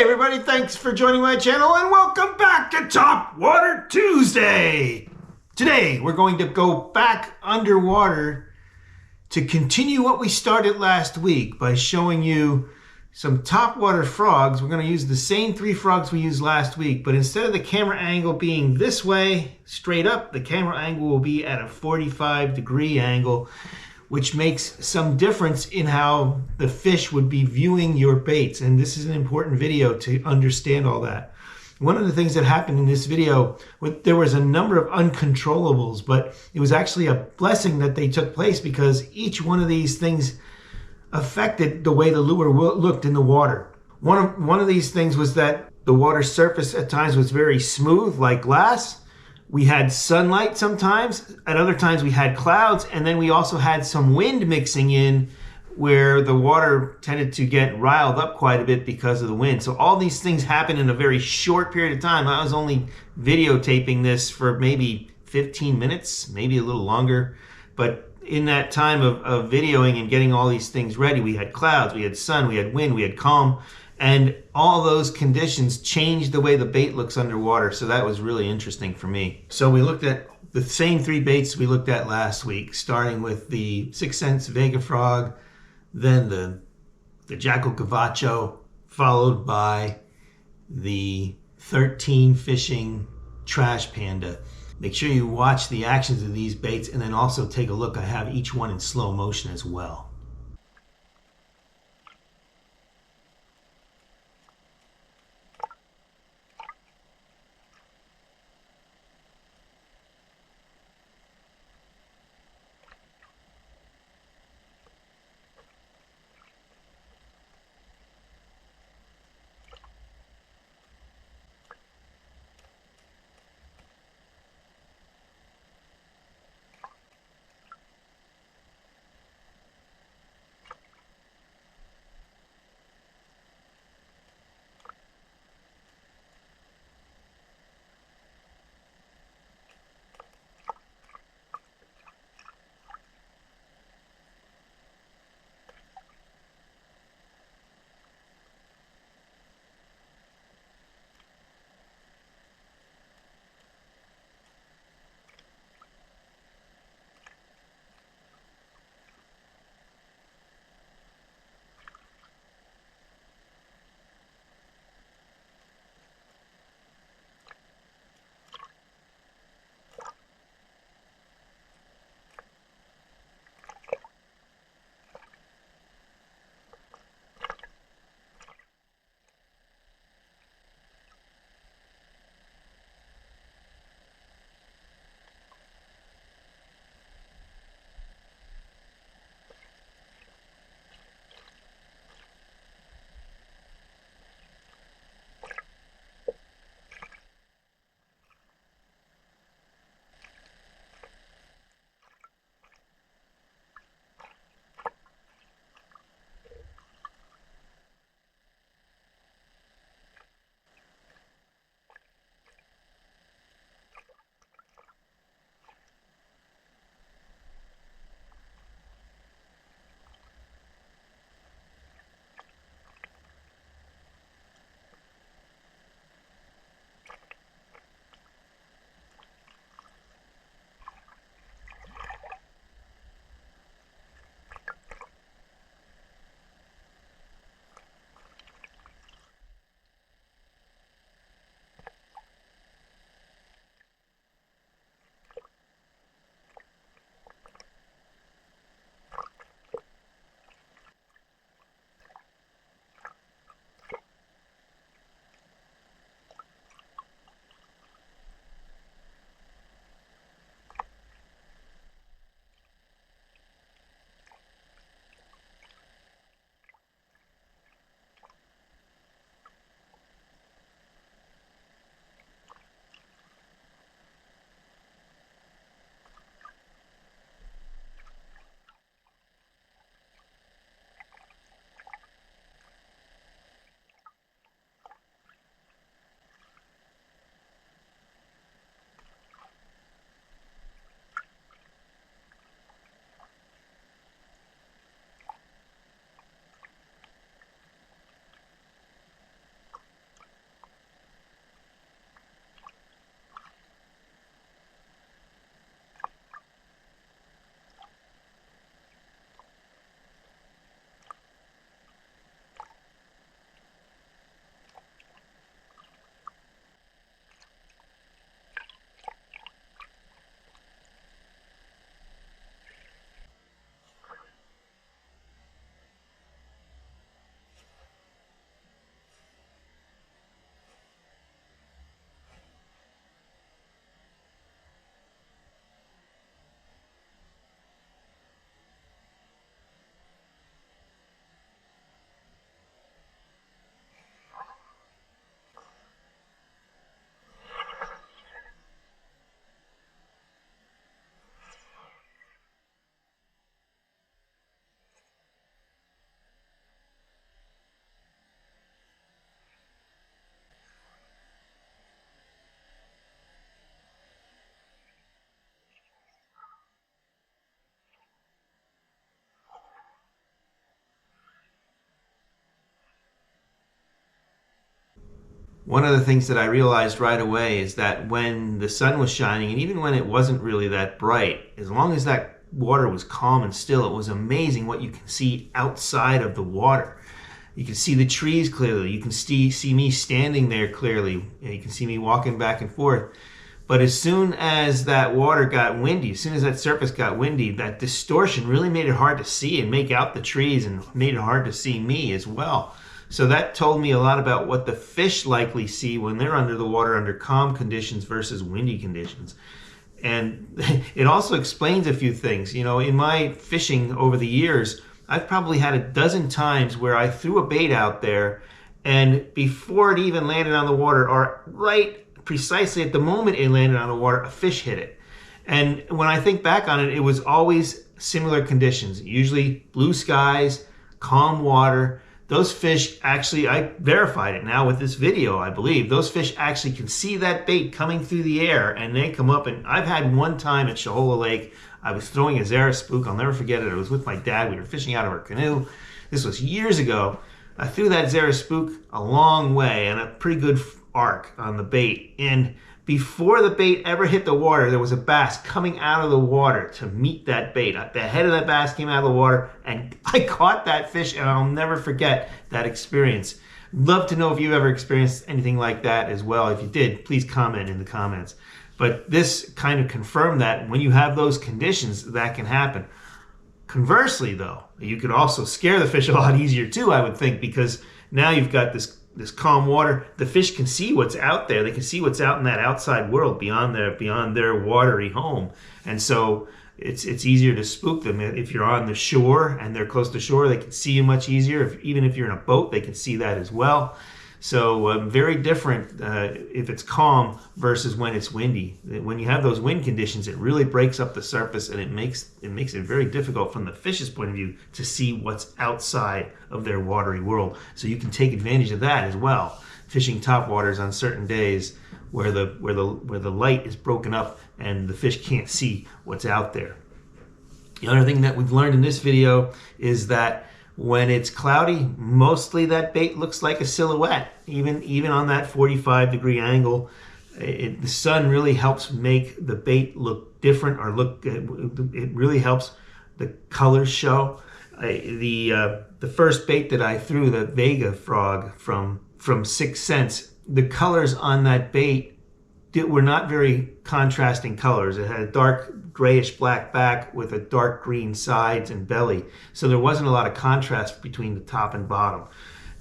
everybody, thanks for joining my channel and welcome back to Topwater Tuesday. Today we're going to go back underwater to continue what we started last week by showing you some topwater frogs. We're going to use the same 3 frogs we used last week, but instead of the camera angle being this way, straight up, the camera angle will be at a 45-degree angle, which makes some difference in how the fish would be viewing your baits. And this is an important video to understand all that. One of the things that happened in this video, there was a number of uncontrollables, but it was actually a blessing that they took place because each one of these things affected the way the lure looked in the water. One of these things was that the water surface at times was very smooth, like glass. We had sunlight sometimes, at other times we had clouds, and then we also had some wind mixing in where the water tended to get riled up quite a bit because of the wind. So all these things happened in a very short period of time. I was only videotaping this for maybe 15 minutes, maybe a little longer. But in that time of videoing and getting all these things ready, we had clouds, we had sun, we had wind, we had calm. And all those conditions changed the way the bait looks underwater. So that was really interesting for me. So we looked at the same 3 baits we looked at last week, starting with the 6 cents Vega frog, then the Jackal Gavacho, followed by the 13 fishing Trash Panda. Make sure you watch the actions of these baits and then also take a look. I have each one in slow motion as well. one of the things that I realized right away is that when the sun was shining, and even when it wasn't really that bright, as long as that water was calm and still, it was amazing what you can see outside of the water. You can see the trees clearly. You can see me standing there clearly. You can see me walking back and forth. But as soon as that water got windy, as soon as that surface got windy, that distortion really made it hard to see and make out the trees, and made it hard to see me as well. So that told me a lot about what the fish likely see when they're under the water under calm conditions versus windy conditions. And it also explains a few things. You know, in my fishing over the years, I've probably had a dozen times where I threw a bait out there, and before it even landed on the water, or right precisely at the moment it landed on the water, a fish hit it. And when I think back on it, it was always similar conditions, usually blue skies, calm water. Those fish actually, I verified it now with this video, I believe, those fish actually can see that bait coming through the air, and they come up. And I've had one time at Shahola Lake, I was throwing a Zara spook. I'll never forget it. I was with my dad. We were fishing out of our canoe. This was years ago. I threw that Zara spook a long way and a pretty good arc on the bait. And before the bait ever hit the water, there was a bass coming out of the water to meet that bait. The head of that bass came out of the water, and I caught that fish, and I'll never forget that experience. Love to know if you've ever experienced anything like that as well. If you did, please comment in the comments. But this kind of confirmed that when you have those conditions, that can happen. Conversely, though, you could also scare the fish a lot easier too, I would think, because now you've got this calm water. The fish can see what's out there. They can see what's out in that outside world beyond their watery home. And so it's easier to spook them. If you're on the shore and they're close to shore, they can see you much easier. Even if you're in a boat, they can see that as well. So very different if it's calm versus when it's windy. When you have those wind conditions, it really breaks up the surface, and it makes it very difficult from the fish's point of view to see what's outside of their watery world. So you can take advantage of that as well, fishing topwaters on certain days where the light is broken up and the fish can't see what's out there. The other thing that we've learned in this video is that when it's cloudy, mostly that bait looks like a silhouette, even on that 45-degree angle. The sun really helps make the bait look different, or it really helps the colors show. The first bait that I threw, the Vega frog from 6 Cents, the colors on that bait were not very contrasting colors. It had a dark grayish black back with a dark green sides and belly. So there wasn't a lot of contrast between the top and bottom.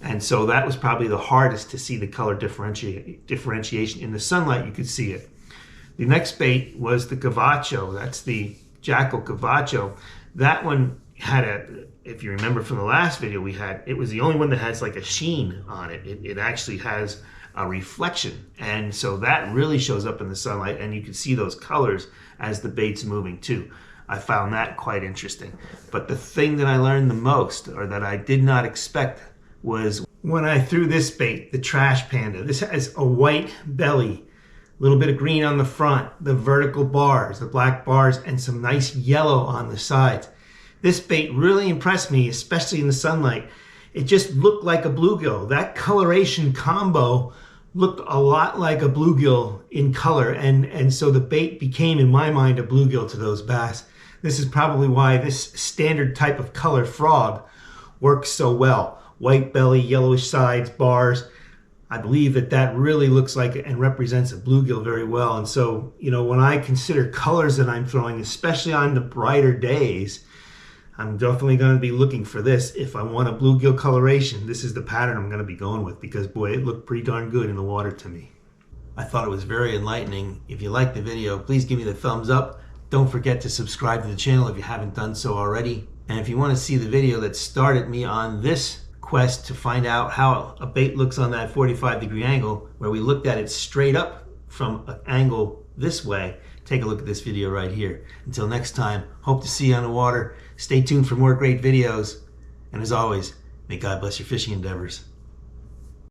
And so that was probably the hardest to see the color differentiation. In the sunlight, you could see it. The next bait was the Cavacho. That's the Jackal Cavacho. That one had if you remember from the last video we had, it was the only one that has like a sheen on it. It actually has a reflection, and so that really shows up in the sunlight, and you can see those colors as the bait's moving too. I found that quite interesting. But the thing that I learned the most, or that I did not expect, was when I threw this bait, the Trash Panda. This has a white belly, a little bit of green on the front, the vertical bars, the black bars, and some nice yellow on the sides. This bait really impressed me, especially in the sunlight. It just looked like a bluegill. That coloration combo looked a lot like a bluegill in color, and so the bait became, in my mind, a bluegill to those bass. This is probably why this standard type of color frog works so well. White belly, yellowish sides, bars. I believe that really looks like and represents a bluegill very well. And so, you know, when I consider colors that I'm throwing, especially on the brighter days, I'm definitely going to be looking for this. If I want a bluegill coloration, this is the pattern I'm going to be going with, because boy, it looked pretty darn good in the water to me. I thought it was very enlightening. If you liked the video, please give me the thumbs up. Don't forget to subscribe to the channel if you haven't done so already. And if you want to see the video that started me on this quest to find out how a bait looks on that 45-degree angle, where we looked at it straight up from an angle this way, take a look at this video right here. Until next time, hope to see you on the water. Stay tuned for more great videos. And as always, may God bless your fishing endeavors.